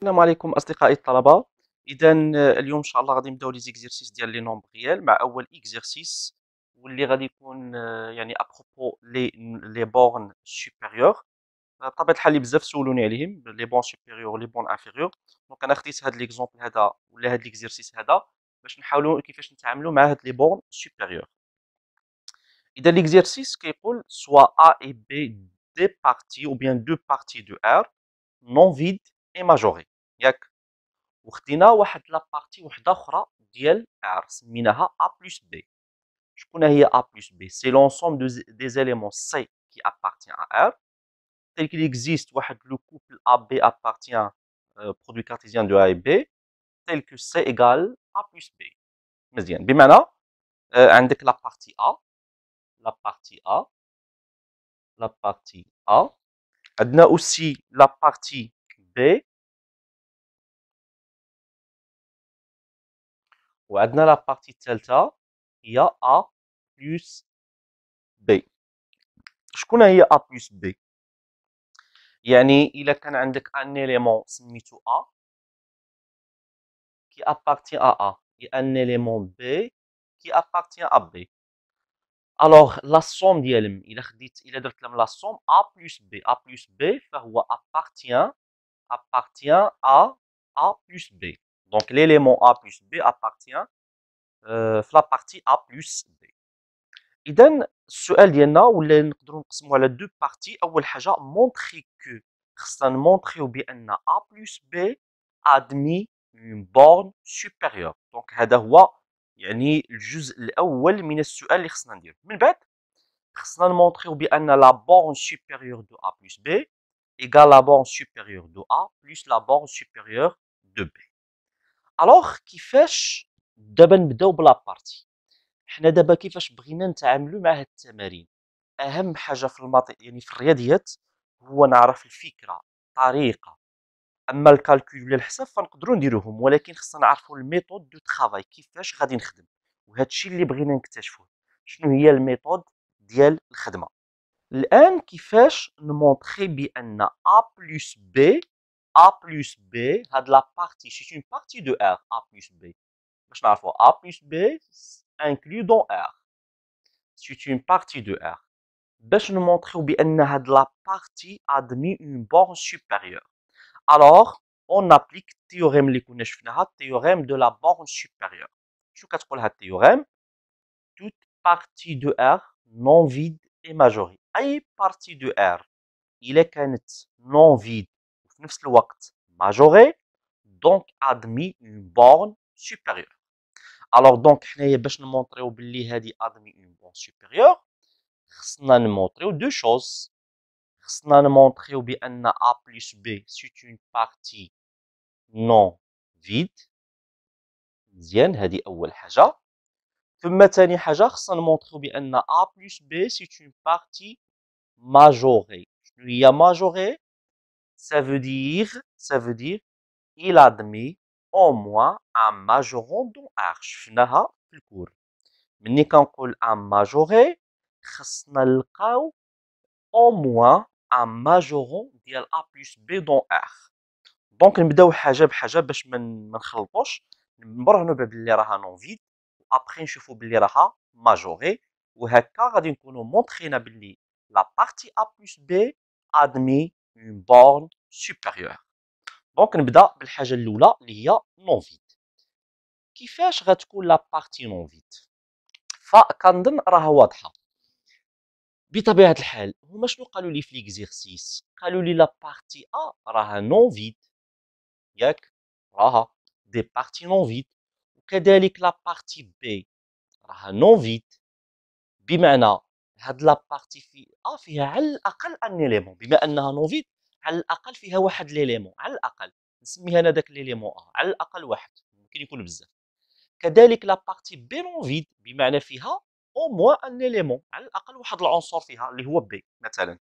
السلام عليكم أصدقائي الطلبة. إذا اليوم إن شاء الله غادي نبداو لي زيكزيرسيس ديال لي نومبر ريال مع أول إكزيرسيس واللي غادي يكون يعني أبروبو لي بورن سوبيريور. بطبيعة الحال اللي بزاف سولوني عليهم لي بون سوبيريور لي بون انفيريور. دونك أنا خديت هاد ليكزومبل هذا ولا هاد ليكزيرسيس هذا باش نحاولوا كيفاش نتعاملوا مع هاد لي بورن سوبيريور. إذا ليكزيرسيس كيقول soit A et B des parties ou bien deux parties de R non vide et majorées ياك. وخدينا واحد لابارتي وحده اخرى ديال ار سميناها ا بلس بي. شكون هي ا بلس بي؟ سي لونسومبل دي زيليمون سي كي ابارتيان ا ار tel qu'il existe واحد لو كوبل ا بي appartient produit cartésien de A et B tel que C égale A plus B. مزيان بمعنى عندك لابارتي ا لابارتي ا لابارتي ا عندنا اوسي لابارتي بي وعندنا لابارتي الثالثه هي ا بلس بي. شكون هي ا بلس بي؟ يعني الا كان عندك ان اليمون سميتو ا كي ابارتي ا ان اليمون بي كي ابارتي ا بي. الوغ لا سوم ديالهم الا درت لهم لا سوم ا بلس بي ا بلس بي فهو ابارتيان ا بلس بي. دونك ليليمون ا بلس بي ابارتيان في لا بارتي ا بلس بي. اذا السؤال ديالنا ولا نقدروا نقسموه على دو بارتي. اول حاجه مونطري كو خصنا نمونطريو بان ا بلس بي ادمي اون بورن سوبيريور. دونك هذا هو يعني الجزء الاول من السؤال اللي خصنا نديرو. من بعد خصنا نمونطريو بان لا بورن سوبيريور دو ا بلس بي ايغال لا بورن سوبيريور دو ا بلس لا بورن سوبيريور دو بي. الوغ كيفاش دابا نبداو بلا بارتي؟ حنا دابا كيفاش بغينا نتعاملوا مع هاد التمارين؟ اهم حاجه في يعني في الرياضيات هو نعرف الفكره الطريقه. اما الكالكول ولا الحساب فنقدروا نديروهم ولكن خصنا نعرفوا الميثود دو ترافاي كيفاش غادي نخدم. وهذا الشيء اللي بغينا نكتشفوه شنو هي الميثود ديال الخدمه. الان كيفاش نمونطري بان ا بلس بي هاد لا بارتي سي اون بارتي دو ار ا بلس بي باش نعرفوا ا بلس بي inclus dans R. C'est une partie de R. باش نمونطريو بان هاد لا بارتي ادمي اون بورن سوبيريور. alors on applique التيوريم اللي كنا شفناها التيوريم de la borne supérieure. شنو كتقول هاد التيوريم؟ toute partie de R non vide et majorée. اي بارتي دو R الا كانت non vide وفي نفس الوقت majorée donc admis une borne supérieure. alors donc حنايا باش نمونطريو باللي هادي admis une borne supérieure خصنا نمونطريو دو شوز. خصنا نمونطريو بان A plus B c'est une partie non vide. مزيان هذه أول حاجة. ثم ثاني حاجة خصنا نمونطريو بأن A plus B c'est une partie majorée. شنو هي majorée؟ ça veut dire il admet au moins un majorant dans R. شفناها في الكور. ملي كنقول un majoré خصنا نلقاو au moins un majorant ديال A plus B dans R. دونك نبداو حاجه بحاجه باش ما نخلطوش. نبرهنوا بلي راها نون فيد وابخي نشوفوا بلي راها ماجوري وهكا غادي نكونوا مونطرينا بلي لا بارتي ا بلس بي ادمي اون بورن سوبيريور. دونك نبدا بالحاجه الاولى اللي هي نون فيد. كيفاش غتكون لا بارتي نون فيد؟ فكنظن راها واضحه بطبيعه الحال. هما شنو قالوا لي في ليكزيرسيس؟ قالوا لي لا بارتي ا راها نون فيد ياك راها دي بارتي نون فيد وكذلك لا بارتي بي راها نون فيد. بمعنى هاد لا بارتي في فيها على الاقل ان ليليمون. بما انها نون فيد على الاقل فيها واحد ليليمون على الاقل نسميها انا داك ليليمون على الاقل واحد ممكن يكون بزاف. كذلك لا بارتي بي نون فيد بمعنى فيها او موان ان ليليمون على الاقل واحد العنصر فيها اللي هو بي مثلا.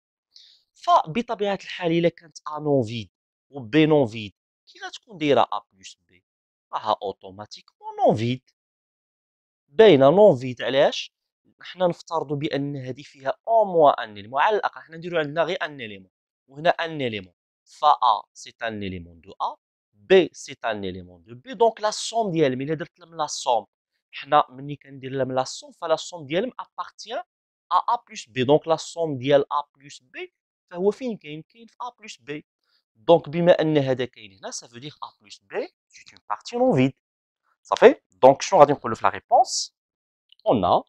فبطبيعه الحال الا كانت ا نون فيد و بي نون فيد كي غتكون دايره ا بلس بي راها اوتوماتيكمون نون فيد. باينه نون فيد. علاش؟ حنا نفترضوا بان هذه فيها او موان ان ليمون على الاقل. حنا نديروا عندنا غير ان ليمون وهنا ان ليمون فا سي ان ليمون دو ا B c'est un élément de B donc la somme ديالهم إلا درت لهم la somme حنا ملي كندير لهم la somme فلا somme ديالهم appartient à A plus B donc la somme ديال A plus B فهو فين كاين في A plus B donc بما أن هذا كاين هنا ça veut dire A plus B c'est une partie non vide صافي donc شنو غادي نقولوا في la réponse on a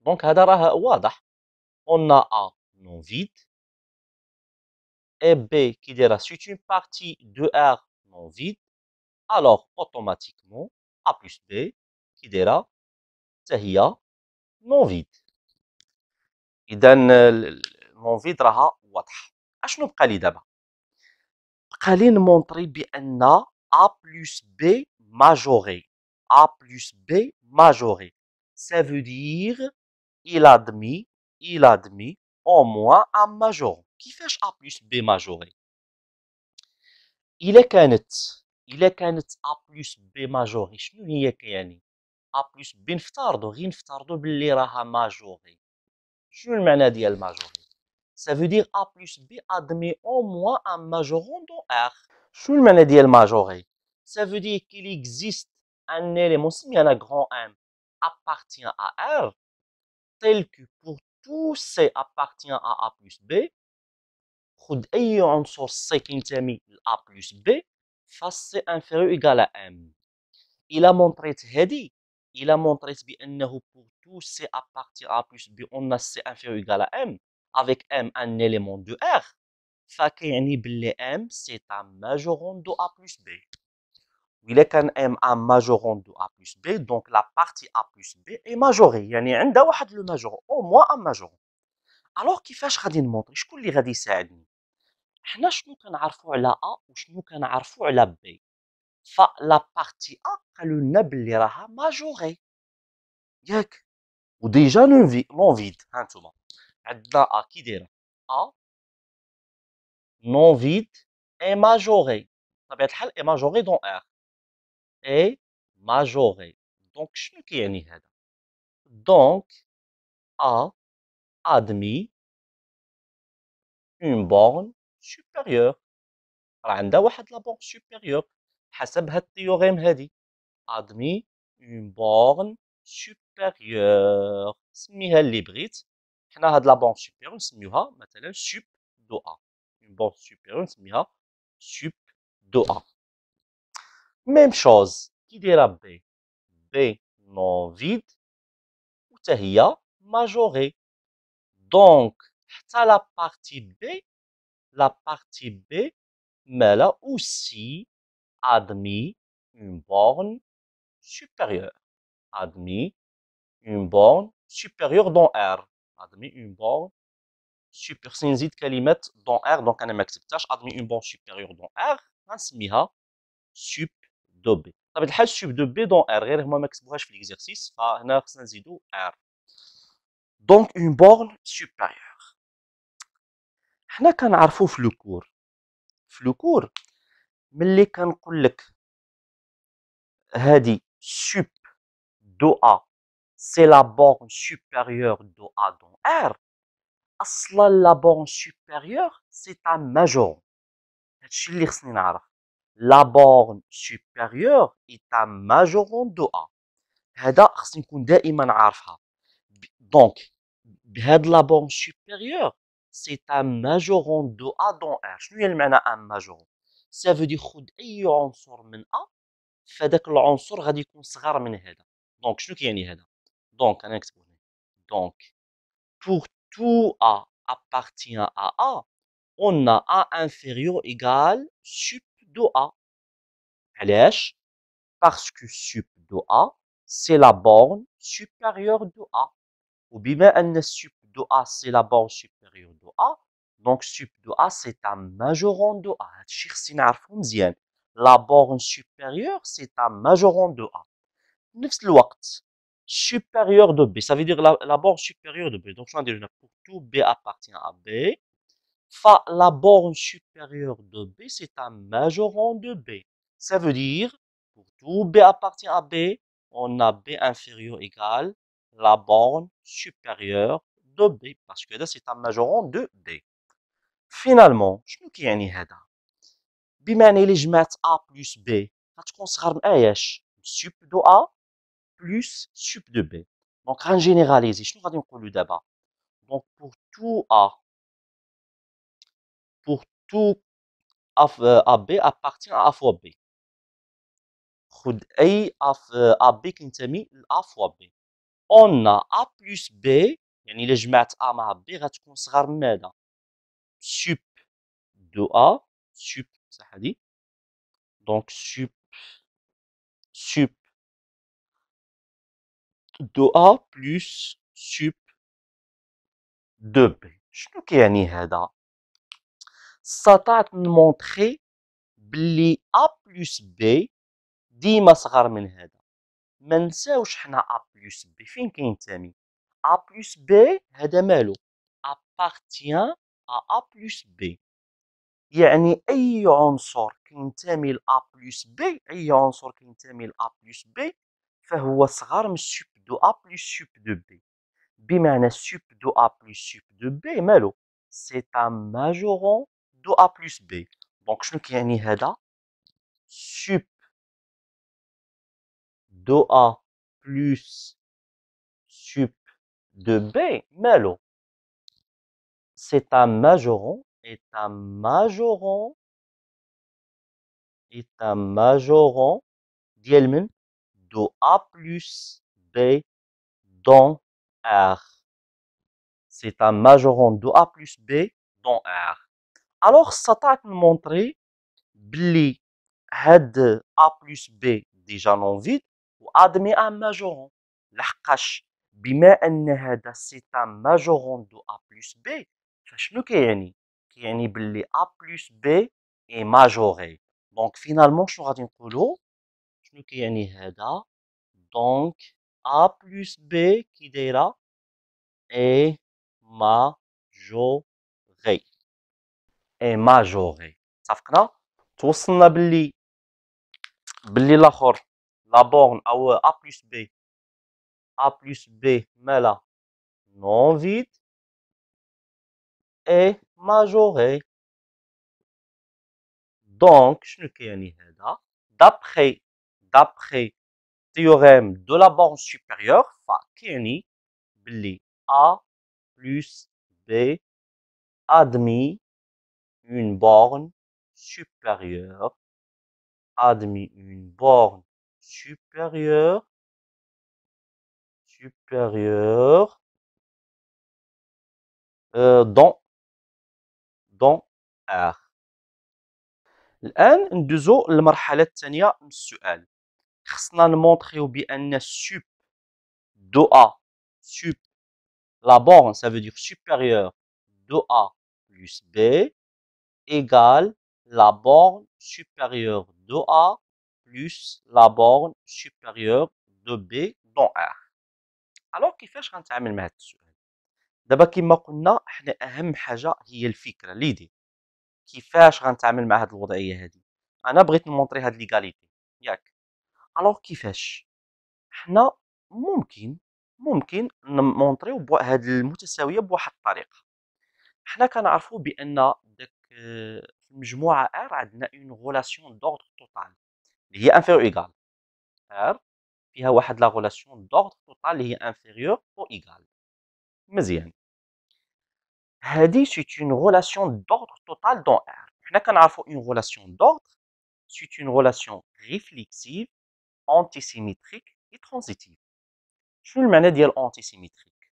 donc هذا راه واضح on a A non vide et B qui dira c'est une partie de R non vide, alors automatiquement A plus B qui dira هي non vide. إذا non vide راها واضحة. أشنو بقى لي دابا؟ بقى لي نمونطري بأن A plus B majoré. A plus B majoré. Ça veut dire il admet au moins un majorant. كيفاش A plus B majoré؟ إلا كانت A plus B ماجوري شنو هي كيعني؟ A plus B غير نفترضوا باللي راها ماجوري. شنو المعنى ديال ماجوري؟ Ça veut dire A plus B admet au moins un majorant dans R. شنو المعنى ديال ماجوري؟ Ça veut dire qu'il existe un élément سمي أنا grand M appartient à R tel que pour tous C appartient à A plus B خذ أي عنصر C كينتمي ل A plus B فاس C inférieur égal à M. إلا مونطريت هادي إلا مونطريت بأنه pour tout C appartient à A plus B on a C inférieur égal à M avec M un élément de R فكيعني باللي M c'est un majorant de A plus B. وإلا كان M un majorant de A plus B donc la partie A plus B est majorée يعني عندها واحد لو majorant au moins un majorant. alors كيفاش غادي نمونطري شكون اللي غادي يساعدني؟ حنا شنو كنعرفوا على A وشنو كنعرفوا على B فلا بارتي A قالوا لنا باللي راها ماجوري ياك وديجا نون فيد ها انتوما عندنا A كي دايره A نون فيد اي ماجوري بطبيعة الحال اي ماجوري دون R اي ماجوري دونك شنو كيعني هذا دونك A admis une borne supérieure راه عندها واحد لا borne supérieure حسب هاد التيوريم هادي admis une borne supérieure سميها اللي بغيت حنا هاد لا borne supérieure نسميوها مثلا sup دو A une borne supérieure نسميها sup دو A même chose كي دايره B B non vide وتا هي majorée donc حتى la partie B مالا aussi admis une borne supérieure admis une borne supérieure dans R admis une borne supérieure سنزيد كلمة dans R donc أنا ما كتبتهاش admis une borne supérieure dans R غنسميها sup دو B بطبيعة الحال sup دو B dans R غير هما ما كتبوهاش في l'exercice فهنا خصنا نزيدو R donc une borne supérieure حنا كنعرفو في لو كور ملي كنقول لك هادي sup دو A c'est la borne supérieure de A dans R اصلا لا borne supérieure c'est un majorant هادشي اللي خصني نعرف la borne supérieure est un majorant de A هذا خصني نكون دائما عارفها دونك بهاد لا borne supérieure c'est un majorant de A dans R شنو هي المعنى un majorant ça veut dire خذ اي عنصر من A فداك العنصر غادي يكون صغر من هذا دونك شنو كيعني هذا دونك انا نكتبو هنا دونك pour tout A appartient à A on a A inférieur égal sup de A علاش parce que sup de A c'est la borne supérieure de A وبما أن sup de A c'est la borne supérieure de A donc sup de A c'est un majorant de A هادشي خصني نعرفو مزيان la borne supérieure c'est un majorant de A نفس الوقت supérieur de B ça veut dire la borne supérieure de B donc شنو غندير هنا pour tout B appartient à B la borne supérieure de B c'est un majorant de B ça veut dire pour tout B appartient à B on a B inférieur égale la borne supérieure de B parce que là c'est un majorant de B finalement شنو كيعني هذا بمعنى إلا جمعت A بلس B غتكون صغر من اياش سوب دو A بلس سوب دو B. دونك غنجينيراليزي. شنو غادي نقولو دابا؟ دونك pour tout A, pour tout AB appartient à A fois B. خد أي AB كينتمي ل A fois B. On a A plus B يعني إلا جمعت A مع B غتكون صغر من ماذا؟ سوب دو A سوب صح هادي دونك سوب دو A plus سوب دو B. شنو كيعني هذا؟ استطعت نمونطخي بلي A plus B ديما صغر من هذا. ما نساوش حنا A plus B فين كينتمي؟ A plus B هذا مالو؟ appartient à A plus B. يعني أي عنصر كينتمي ل A plus B أي عنصر كينتمي ل A plus B فهو صغر من سوب دو A plus سوب دو B. بمعنى سوب دو A plus سوب دو B مالو؟ سي ان ماجورون دو A plus B. دونك شنو كيعني هذا؟ سوب دو A plus سوب دو B مالو؟ c'est un majoron ديال من دو A plus B dans R. C'est un majoron de A plus B dans R. Alors استطعت نمونطري بلي هاد A plus B ديجا نون فيد و ادمي ان ماجورون لحقاش بما ان هذا سي ان ماجورون دو A plus B فشنو كيعني؟ كيعني بلي A plus B est majoré. دونك فينالمون شنو غادي نقولو؟ شنو كيعني هذا؟ دونك A plus B كي دايره est majoré. est majoré. اتفقنا؟ توصلنا بلي الاخر لا بورن او A plus B مالا نون فيد est majoré. دونك شنو كيعني هذا؟ d'après théorème de la borne supérieure فكيعني بلي A plus B admis une borne supérieure dans R. الآن ندوزو للمرحلة الثانية من السؤال. خصنا نمونطخيو بأن سوب دو A سوب la borne ça veut dire supérieure de A plus B égale la borne supérieure de A plus la borne supérieure de B dans R. alors كيفاش غنتعامل مع هذا السؤال؟ دابا كما قلنا حنا اهم حاجه هي الفكره ليدي. كيفاش غنتعامل مع هذه الوضعيه هذه؟ انا بغيت نمونطري هذه ليغاليتي ياك. الوغ كيفاش؟ حنا ممكن نمونطريو هذه المتساويه بواحد الطريقه. حنا كنعرفوا بان داك في المجموعه ار عندنا اون غولاسيون دوردر توتال اللي هي انفيريور ايغال ار فيها واحد لا غولاسيون دوردر توتال اللي هي انفيريور او ايغال. مزيان. هذه سي اون غولاسيون دوردر توتال دون ار. حنا كنعرفوا اون غولاسيون دوردر سي اون غولاسيون ريفليكسيف انتيسيميتريك اي ترانزيتيف. شنو المعنى ديال انتيسيميتريك؟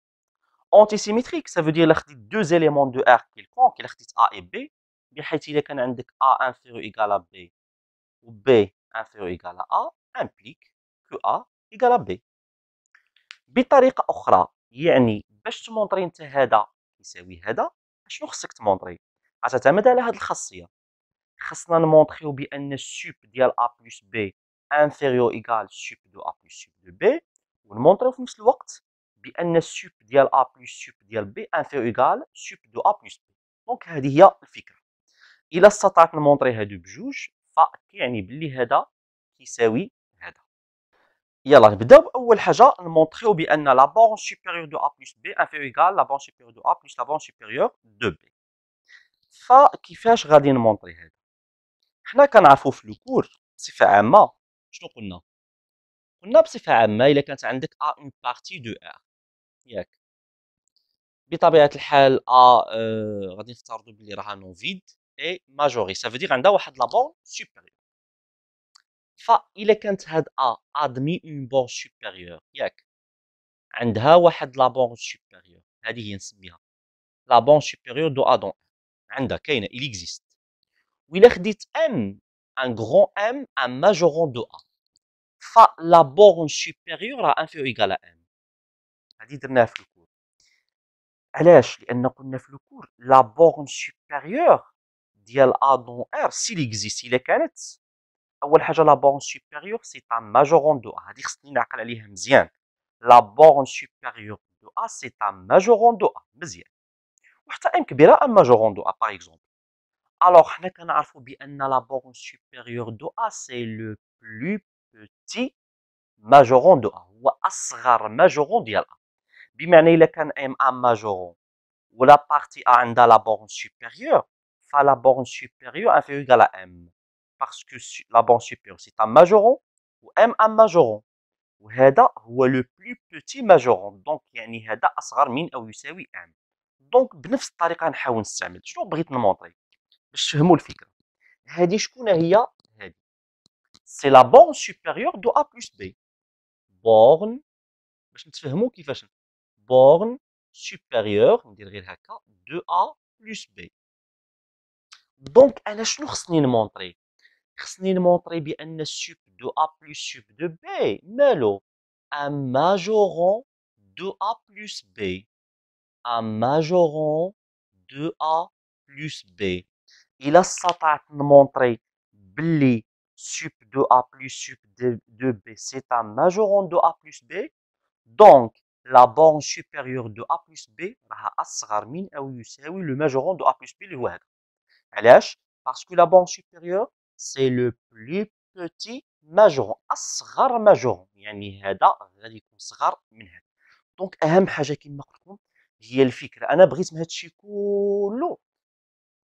انتيسيميتريك ça veut dire الا خديت دو زيليمون دو ار كيلكونك الا خديت A et B بحيث الا كان عندك A inférieur égal à B و B inférieur égal à A implique que A égal à B. بطريقة أخرى يعني باش تمونطري انت هذا يساوي هذا شنو خصك تمونطري؟ غتعتمد على هذه الخاصية. خصنا نمونطريو بأن السوب ديال A plus B inférieur égal سوب دو A plus سوب دو B ونمونطريو في نفس الوقت بان السوب ديال A بلس سوب ديال B انفيريور ايغال سوب دو A بلس B. دونك هذه هي الفكرة. إلا استطعت نمونطري هادو بجوج فكيعني بلي هذا كيساوي هذا. يلا نبداو بأول حاجة نمونطريو بأن لا بورن سوبيريور دو A بلس B انفيريور ايغال لا بورن سوبيريور دو A بلس لا بورن سوبيريور دو B. فكيفاش غادي نمونطري هذا؟ حنا كنعرفوا في الكور بصفه عامه شنو قلنا بصفه عامه الا كانت عندك ا اون بارتي دو ار ياك بطبيعه الحال غادي نفترضوا بلي راها نون فيد اي ماجوري سافو دير عندها واحد لا بورن سوبيريور فاذا كانت هاد ادمي اون بورن سوبيريور ياك عندها واحد لا بورن سوبيريور هذه هي نسميها لا بورن سوبيريور دو ا دون عندها كاينه il existe وإلا خديت m un grand M un majorant de A فلا borne supérieure à inférieur ou égal à M هذه درناها في الكور علاش لأن قلنا في الكور لا borne supérieure ديال A dans R s'il existe إلا كانت أول حاجة لا borne supérieure c'est un majorant de A هذه خصني نعقل عليها مزيان لا borne supérieure de A c'est un majorant de A مزيان وحتى M كبيرة un majorant de A par exemple alors حنا كنعرفوا بأن لا borne supérieure de A c'est le plus petit majorant de A هو أصغر majorant ديال A بمعنى إلا كان M un majorant ولا بارتي A عندها لا borne supérieure فلا borne supérieure inférieure égale à M parce que la borne supérieure c'est un majorant و M un majorant وهذا هو le plus petit majorant donc يعني هذا أصغر من أو يساوي M donc بنفس الطريقة نحاول نستعمل شنو بغيت نمونطري باش تفهموا الفكرة هذه شكون هي هذه سي لا borne supérieure دو A plus B borne باش نتفهموا كيفاش borne supérieure ندير غير هكا دو A plus B دونك انا شنو خصني نمونطري خصني نمونطري بان السوب دو A plus سوب دو B مالو ان ماجورون دو A plus B ان ماجورون دو A plus B إلا استطعت نمونطري بلي سوب دو A plus سوب دو B c'est un majorant de A plus B donc la borne supérieure de A plus B راها أصغر من أو يساوي le majorant de A plus B اللي هو هذا علاش؟ parce que la borne supérieure c'est le plus petit majorant أصغر majorant يعني هذا غادي يكون صغر من هذا دونك أهم حاجة كما قلت لكم هي الفكرة أنا بغيت من هادشي كله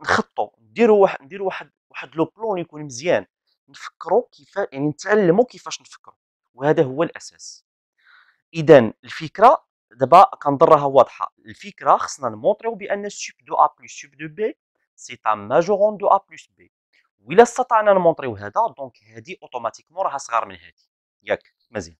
نخطو نديرو واحد لو بلون يكون مزيان نفكروا كيف يعني نتعلموا كيفاش نفكروا وهذا هو الاساس اذا الفكره دابا كنظن راها واضحه الفكره خصنا نمونطريو بان سوب دو ا بلس سوب دو بي سي ان ماجورون دو ا بلس بي وإلا استطعنا نمونطريو هذا دونك هذه اوتوماتيكمون راها صغار من هذه ياك مزيان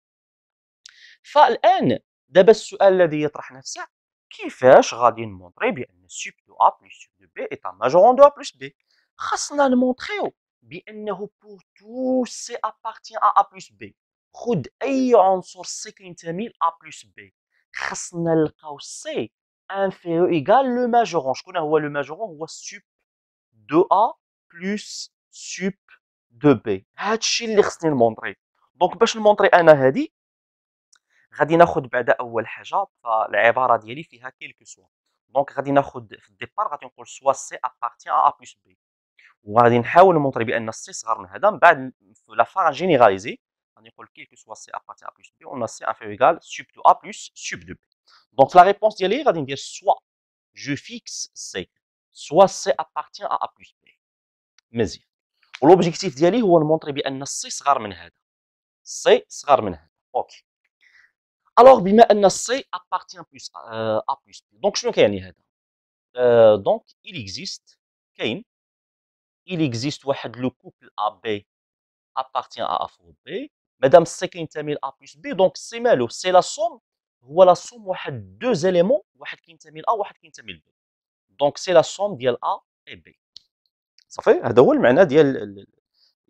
فالان دابا السؤال الذي يطرح نفسه كيفاش غادي نمونطري بان سوب دو ا بلس سوب دو بي ايت ان ماجورون دو ا بلس بي خاصنا نمونطريو بانه بور تو سي ابارتيان ا بلس بي خذ اي عنصر سي كينتمي ل ا بلس بي خاصنا نلقاو سي انفيرو ايغال لو ماجورون شكون هو لو ماجورون هو سوب دو ا بلس سوب دو بي هادشي اللي خصني نمونطري دونك باش نمونطري انا هادي غادي ناخذ بعدا اول حاجه فالعباره ديالي فيها كيلكو سوا دونك غادي ناخذ في الديبار غادي نقول سوا سي ابارتيان ا بلس بي وغادي نحاول نمونطري بان سي صغر من هذا من بعد في لا فار جينيراليزي غادي نقول كيلكو سوا سي ابارتيان ا بلس بي اون سي انفيريور ايغال سوب دو ا بلس سوب دو بي دونك لا ريبونس ديالي غادي ندير سوا جو فيكس سي سوا سي ابارتيان ا بلس بي مزيان ولوبجيكتيف ديالي هو نمونطري بان سي صغر من هذا سي صغر من هذا اوكي الوغ بما ان سي ابارتيان بلس ا بلس بي دونك شنو كيعني هذا دونك il existe كاين il existe واحد لو كوبل ا بي appartient à A fois B مادام سي كينتمي ل A plus B دونك سي مالو سي لا سوم هو لا سوم واحد دو زيليمون واحد كينتمي ل A واحد كينتمي ل B دونك سي لا سوم ديال A et B صافي هذا هو المعنى ديال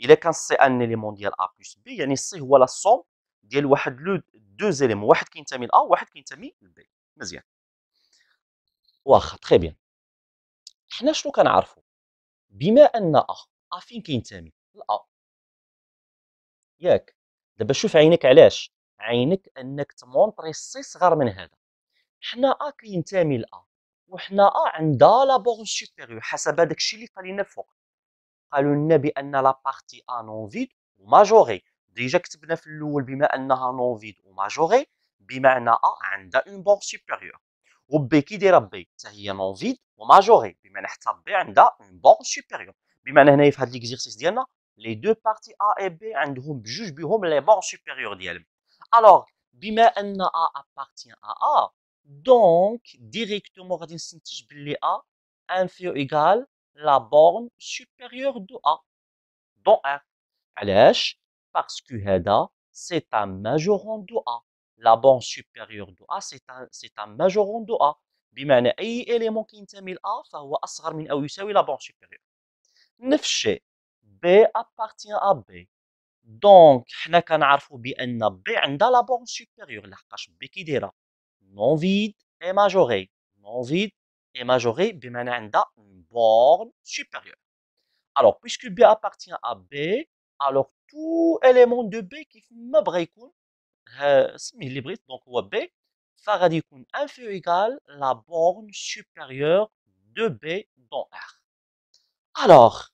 الا كان سي ان اليمون ديال A plus B يعني سي هو لا سوم ديال واحد لو دو زيليمون واحد كينتمي ل A واحد كينتمي ل B مزيان واخا تري بيان حنا شنو كنعرفوا بما ان A فين كينتمي ل A ياك دابا شوف عينك علاش عينك انك تمونطري سي صغر من هذا حنا ا كينتمي ل ا وحنا ا عندها لا بورن سوبيريور حسب هذاك الشيء اللي قال لنا فوق قالوا لنا بان لا بارتي ا نون فيد وماجوري ديجا كتبنا في الاول بما انها نون فيد وماجوري بمعنى ا عندها اون بورن سوبيريور وبي كي دايره بي حتى هي نون فيد وماجوري بمعنى حتى بي عندها اون بورن سوبيريور بمعنى هنايا في هاد ليكزيرسيس ديالنا لي دو بارتي A et B عندهم بجوج بهم لي بون سوبيريور ديالهم. الوغ بما ان A appartient à A دونك ديريكتومون غادي نستنتج بلي A inférieur égal la borne supérieure de A دون R. علاش؟ باسكو هذا سي ان ماجورون دو A. لا بون سوبيريور دو A سي ان ماجورون دو A، بمعنى اي اليمون كينتمي ل A فهو اصغر من او يساوي لا بون سوبيريور. نفس الشيء B appartient à B دونك حنا كنعرفوا بان B عندها لا بورن سوبيريور لحقاش B كي دايره نون فيد اي ماجوري. نون فيد اي ماجوري بمعنى عندها بورن سوبيريور. alors puisque B appartient à B alors tout élément de B كيف ما بغى يكون سميه اللي بغيت دونك هو B فغادي يكون inférieur égal la borne supérieure de B dans R. alors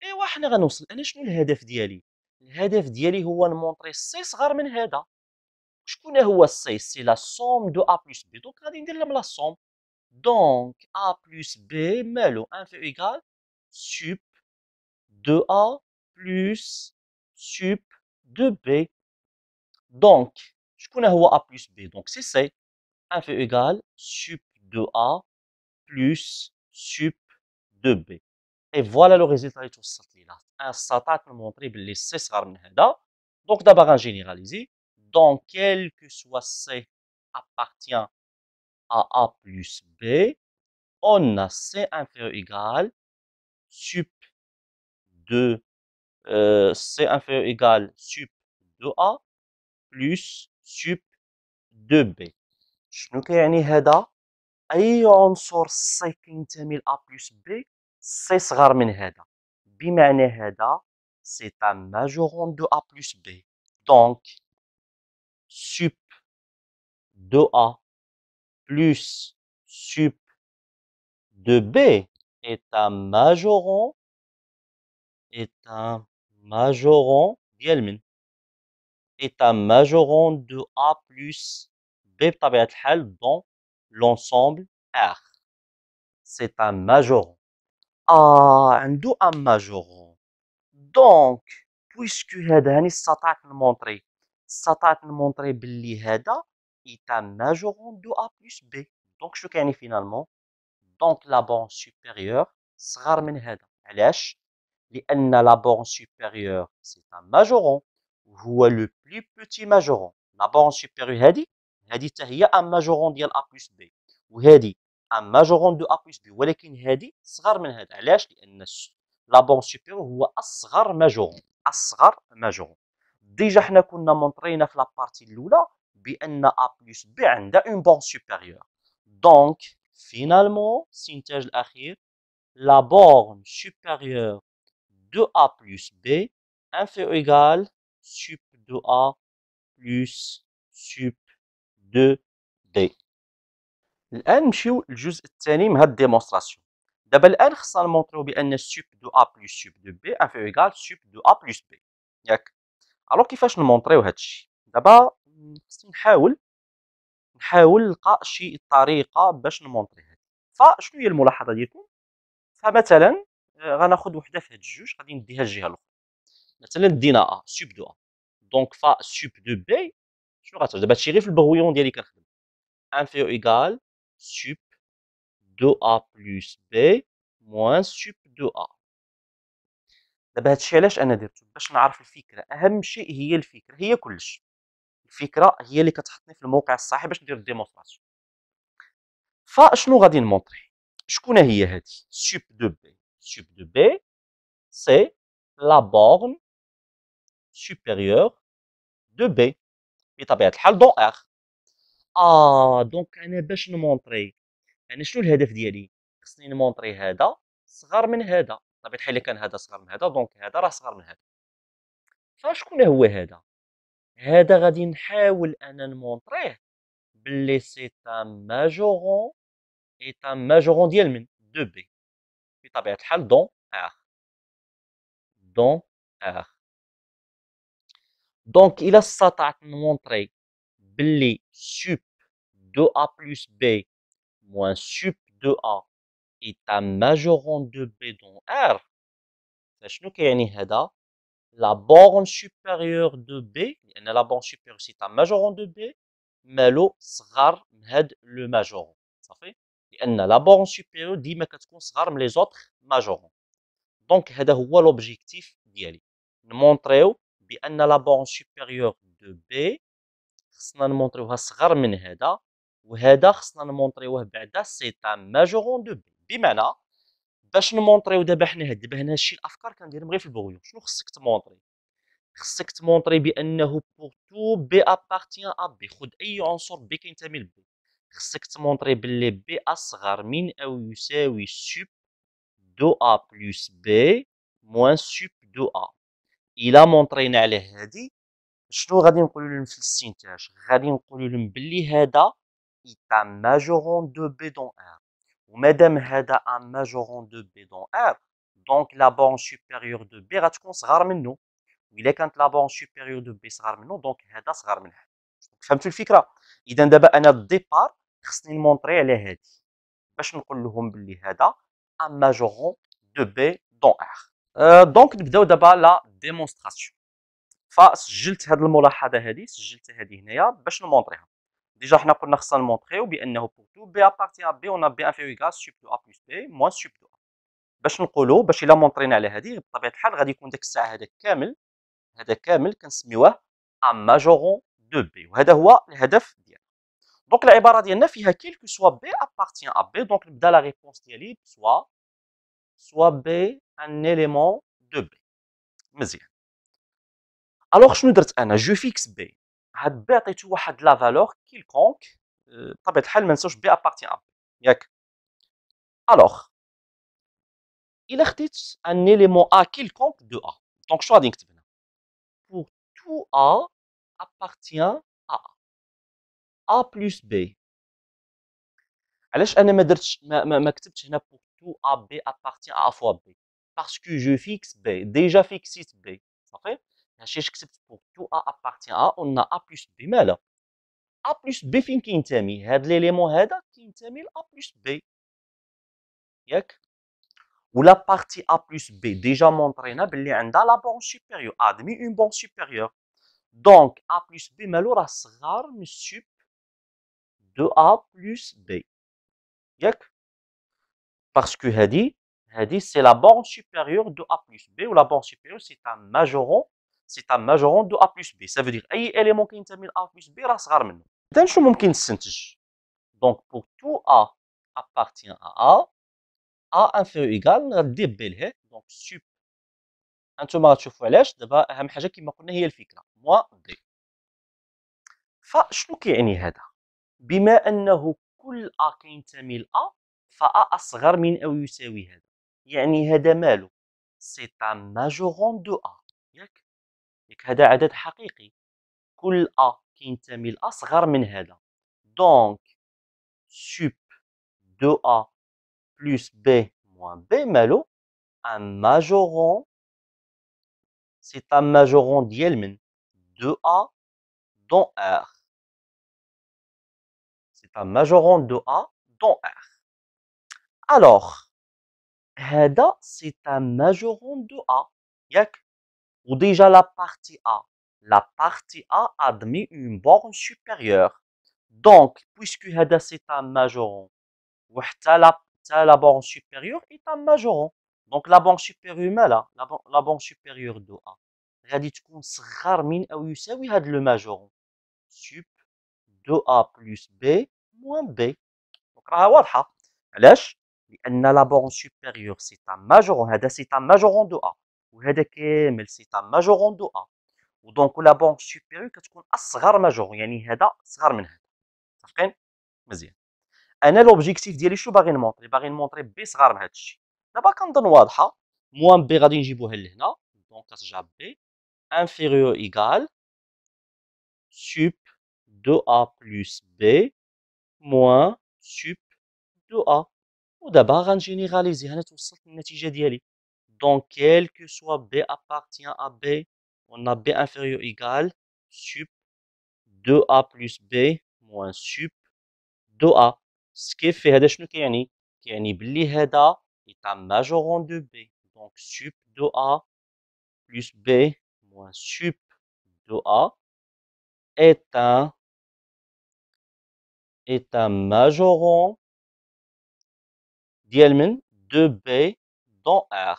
ايوا حنا غنوصل انا شنو الهدف ديالي؟ الهدف ديالي هو نمونطري سي صغر من هذا. شكون هو السي؟ سي لا سوم دو ا بلس بي دونك غادي ندير لهم لا سوم دونك ا بلس بي مالو انفيريور ايكال سوب دو ا بلس سوب دو بي. دونك شكون هو ا بلس بي؟ دونك سي سي انفيريور ايكال سوب دو ا بلس سوب دو بي. اي فوالا لو ريزولتا اللي توصلت ليه. استطعت نمونطري باللي سي صغر من هذا دونك دابا غنجينيراليزي دونك quel que soit C appartient à A plus B on a C inférieur égal sup de C inférieur égal sup de A plus sup de B. شنو كيعني هذا؟ اي عنصر C كينتمي ل A plus B C صغر من هذا بمعنى هذا c'est un majoron de A plus B. Donc, sup de A plus sup de B est un majoron ديال من؟ est un majoron de A plus B بطبيعة الحال dans l'ensemble R. C'est un majoron. عنده un majoron. دونك بويسكو هذا هاني استطعت نمونطري باللي هذا est un majoron de A plus B. دونك شنو كيعني فينالمون؟ دونك لا بون سوبيريور صغر من هذا. علاش؟ لأن لا بون سوبيريور سي ان ماجورون وهو لو بلو بوتي ماجورون. لا بون سوبيريور هذه حتى هي ان ماجورون ديال A plus B وهذه ان ماجورون دو A plus B ولكن هذه صغر من هذا. علاش؟ لأن لا بون سوبيريور هو اصغر ماجورون. ديجا حنا كنا مونطرينا في لابارتي الاولى بان A plus B عندها اون بون سوبيريور. دونك فينالمون السينتاج الاخير la borne supérieure de A plus B inférieur égal sup de A plus sup de D. الان نمشيو للجزء الثاني من هاد الديمونستراسيون. دابا الان خصنا نمونطريو بان سوب دو A plus sup de B inférieur égal sup de A plus B ياك. الوغ كيفاش نمونطريو هادشي؟ دابا خصني نحاول نلقى شي طريقه باش نمونطري هادي. فشنو هي الملاحظه ديالكم؟ فمثلا غناخذ وحده في هاد الجوج غادي نديها الجهه الاخرى. مثلا دينا ا سوب دو ا دونك فا سوب دو بي شنو غتعطي؟ دابا هادشي غير في البغويون ديالي كنخدم انفيريور ايكال سوب دو ا بلس بي موان سوب دو ا. دابا هادشي علاش انا درتو؟ باش نعرف الفكره. اهم شيء هي الفكره، هي كلش. الفكره هي اللي كتحطني في الموقع الصحيح باش ندير الديمونستراسيون. فشنو غادي نمونطري؟ شكون هي هادي؟ سوب دو بي. سوب دو بي سي لا بورن supérieur de B بطبيعة الحال دون R. دونك أنا باش نمونطري أنا شنو الهدف ديالي؟ خصني نمونطري هذا صغر من هذا. بطبيعة الحال إلا كان هذا صغر من هذا دونك هذا راه صغر من هذا. فشكون هو هذا؟ هذا غادي نحاول أنا نمونطريه باللي سي ان ماجورون ديال من؟ دو بي بطبيعة الحال دون R. دون R. دونك إلا استطعت نمونطري باللي سوب دو A plus B moins sup de A est un majoron de B dans R فشنو كيعني هذا؟ la borne supérieure de B لأن la borne supérieure c'est un majoron de B مالو صغار من هاد لو ماجورون صافي لأن la borne supérieure ديما كتكون صغار من لي زوطخ ماجورون دونك هذا هو لوبجيكتيف ديالي نمونطريو بأن la borne supérieure de B خصنا نمونطريوها صغر من هذا وهذا خصنا نمونطريوه بعدا سي ان ماجورون دو بي بمعنى باش نمونطريو دابا حنا هاد الشيء الافكار كنديرهم غير في البغيو شنو خصك تمونطري خصك تمونطري بانه بور تو بي ابارتيان ا بي خذ اي عنصر بي كينتمي لبي خصك تمونطري باللي بي اصغر من او يساوي سوب دو ا بلس بي موان سوب دو ا الا مونطرينا على هادي شنو غادي نقولوا لهم في الاستنتاج غادي نقولوا لهم باللي هذا est un majoron de B dans R ومادام هذا un majoron de B dans R donc la borne supérieure de B غتكون صغار منه وإلا كانت la borne supérieure de B صغار منه دونك هذا صغار من هذا فهمتوا الفكره اذا دابا انا الديبار خصني نمونطري على هذه باش نقول لهم باللي هذا un majoron de B dans R دونك نبداو دابا لا ديمونستراسيون فسجلت هذه الملاحظه هذه سجلتها هذه هنايا باش نمونطريها ديجا حنا قلنا خصنا نمونطريو بانه بور تو بي ابارتي ا بي اون بي انفيريور ايكال سوب دو ا بلس بي موان سوب دو ا باش نقولوا باش الا مونطرينا على هذه بطبيعه الحال غادي يكون داك الساعه هذا كامل كنسميوه ان ماجورون دو بي وهذا هو الهدف ديالنا دونك العباره ديالنا فيها كيلكو سوا بي ابارتي ا بي دونك نبدا لا ريبونس ديالي سوا بي ان اليمون دو بي مزيان الوغ شنو درت انا جو فيكس بي هاد بي عطيتو واحد لا فالور كيلكونك بطبيعه الحال ما نساوش بي ابارتي ا بي ياك الوغ الا خديت ان اليمون ا كيلكونك دو ا دونك شنو غادي نكتب هنا pour tout a appartient à a plus b علاش انا ما درتش ما كتبتش هنا pour tout a b appartient à a fois b parce que je fixe b déjà fixيت b صافي علاش كتبت pour tout a appartient à قلنا a plus b مالا a plus b فين كينتمي هاد ليليمون هذا كينتمي ل a plus b ياك ولا بارتي a plus b ديجا مونطرينا باللي عندها لا بون سوبيريور ادمي اون بون سوبيريور دونك a plus b مالو راه صغار من سوب دو a plus b ياك باسكو هادي سي لا بون سوبيريور دو a plus b و لا بون سوبيريور سي ان ماجورون دو a plus b ça veut dire اي اليمون كينتمي ل a plus b راه صغار منه اذا شنو ممكن نستنتج دونك pour tout a appartient à a inférieur égal غدير b لهيه دونك سوب انتم غتشوفوا علاش دابا اهم حاجه كما قلنا هي الفكره موان b فشنو كيعني هذا بما انه كل ا كينتمي ل ا فا اصغر من او يساوي هذا يعني هذا مالو سي ان ماجورون دو ا ياك هذا عدد حقيقي كل ا كينتمي ل ا صغر من هذا دونك سوب دو ا بلس بي موان بي مالو ان ماجورون سي ان ماجورون ديال من دو ا دون ار سي ان ماجورون دو ا دون ار alors هذا سي ان ماجورون دو ا ياك وديجا لا بارتي ا ادمي اون بورن سوبيريور دونك بويسكو هذا سي ان ماجورون وحتى لا بورن سوبيريور اي ان ماجورون دونك لا بورن سوبيريور مالها لا بورن سوبيريور دو ا غادي تكون صغار من او يساوي هذا لو ماجورون سوب دو ا بلس بي موان بي دونك راها واضحه علاش لان لا بورن سوبيريور سي ان ماجورون هذا سي ان ماجورون دو ا وهذا كامل سي ان ماجورون دو ا ودونك لا بورن سوبيريور كتكون اصغر ماجورون يعني هذا صغر من هذا متفقين مزيان انا لوبجيكتيف ديالي شنو باغي نمونطري بي صغار من هذا الشيء دابا كنظن واضحه موان بي غادي نجيبوها لهنا دونك كترجع بي انفيريور ايكال سوب دو ا بلس بي موان سوب دو ا ودابا غنجينيراليزي هنا توصلت للنتيجه ديالي دونك quel que soit b appartient à b on a b inférieur égal sup 2a plus b moins sup 2a كيف في هذا شنو كيعني باللي هذا est un majoron de b donc sup 2A plus B moins sup 2A est un majorant ديال من 2B dans R.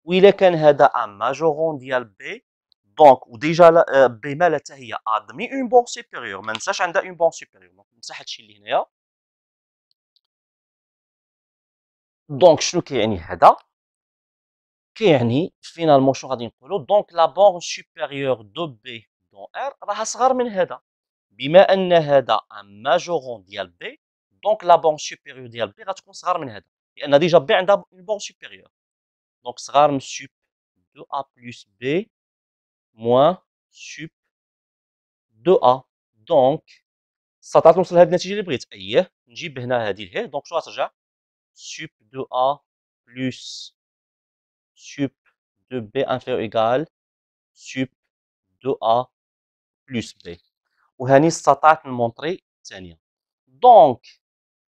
وإلا كان هذا ان ماجورون ديال بي دونك وديجا بي مالها حتى هي ادمي اون بون سوبيريور، ما ننساش عندها اون بون سوبيريور، دونك نمسح هادشي اللي هنايا. دونك شنو كيعني هذا؟ كيعني فينالمون شنو غادي نقولوا؟ دونك لا بون سوبيريور دو بي دون ار راها صغار من هذا، بما ان هذا ان ماجورون ديال بي دونك لا بون سوبيريور ديال بي غتكون صغار من هذا، لان ديجا بي عندها اون بون سوبيريور، دونك صغار من سوب دو ا بلس بي موان سوب 2A. دونك استطعت نوصل لهذه النتيجه اللي بغيت، اييه نجيب هنا هذه الهي، دونك شنو غترجع؟ سوب 2A بلس سوب 2B انفيريور ايكال سوب 2A بلس B. وهاني استطعت نمونطري الثانيه. دونك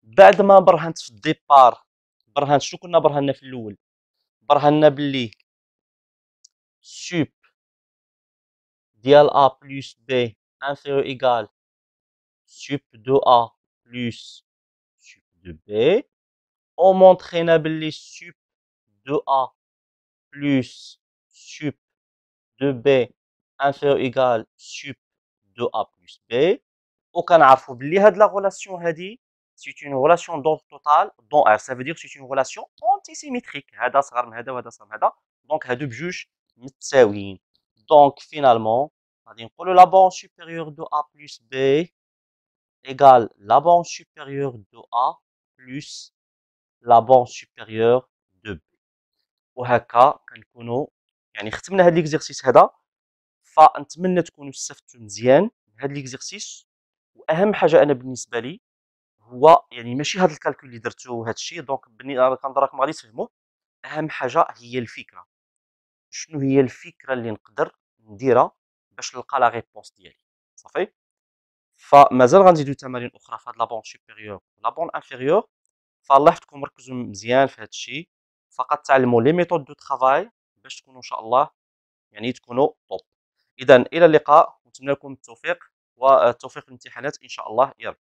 بعد ما برهنت في الديبار، برهنت شنو كنا برهنا في الاول؟ برهنا باللي سوب ديال A بلس B انفيريور ايكال سوب 2A plus sup de B. On montrena باللي sup de A plus sup de B inférieur ou égal sup de A plus B. وكنعرفوا باللي هاد لا غولاسيون هادي c'est une relation d'ordre total dont R. Ça veut dire c'est une relation antisymétrique. هذا صغر من هذا وهذا صغر من هذا، دونك هادو بجوج متساويين. دونك فينالمون غادي نقولوا لا بون supérieure de A plus B égale la borne supérieure de A plus la borne supérieure de B. وهكا كنكونوا يعني ختمنا هاد ليكزيرسيس هذا. فنتمنى تكونوا استفدتوا مزيان من هاد ليكزيرسيس. واهم حاجه انا بالنسبه لي هو يعني ماشي هاد الكالكول اللي درتو هاد الشيء، دونك كنظن راكم غادي تفهموه. اهم حاجه هي الفكره، شنو هي الفكره اللي نقدر نديرها باش نلقى لا ريبونس ديالي. صافي. فمازال غنزيدو تمارين اخرى في هاد لا بون سوبيريور لا بون انفيريور. فالله يحفظكم، ركزوا مزيان في هاد الشيء، فقط تعلموا لي ميثود دو ترافاي باش تكونوا ان شاء الله يعني تكونوا طوب. اذا الى اللقاء، ونتمنى لكم التوفيق والتوفيق في الامتحانات ان شاء الله يا رب.